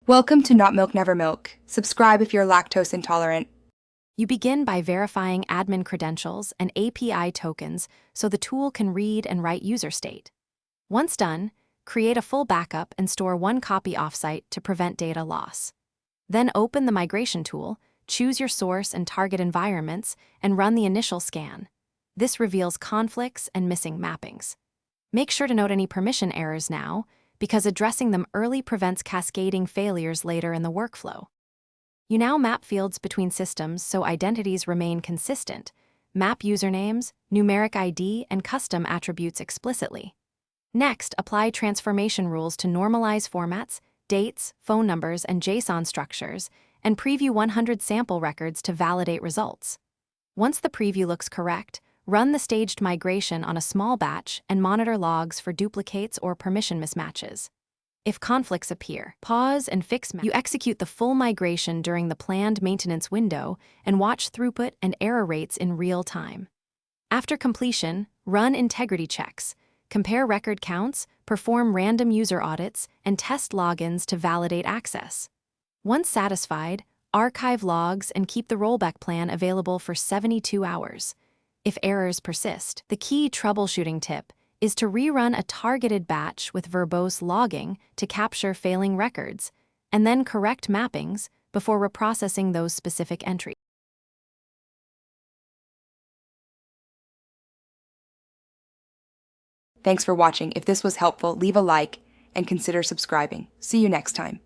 Welcome to Not Milk Never Milk. Subscribe if you're lactose intolerant. You begin by verifying admin credentials and API tokens so the tool can read and write user state. Once done, create a full backup and store one copy offsite to prevent data loss. Then open the migration tool, choose your source and target environments, and run the initial scan. This reveals conflicts and missing mappings. Make sure to note any permission errors now, because addressing them early prevents cascading failures later in the workflow. You now map fields between systems so identities remain consistent. Map usernames, numeric ID, and custom attributes explicitly. Next, apply transformation rules to normalize formats, dates, phone numbers, and JSON structures, and preview 100 sample records to validate results. Once the preview looks correct, run the staged migration on a small batch and monitor logs for duplicates or permission mismatches. If conflicts appear, pause and fix. You execute the full migration during the planned maintenance window and watch throughput and error rates in real time. After completion, run integrity checks, compare record counts, perform random user audits, and test logins to validate access. Once satisfied, archive logs and keep the rollback plan available for 72 hours. If errors persist, the key troubleshooting tip is to rerun a targeted batch with verbose logging to capture failing records, and then correct mappings before reprocessing those specific entries. Thanks for watching. If this was helpful, leave a like and consider subscribing. See you next time.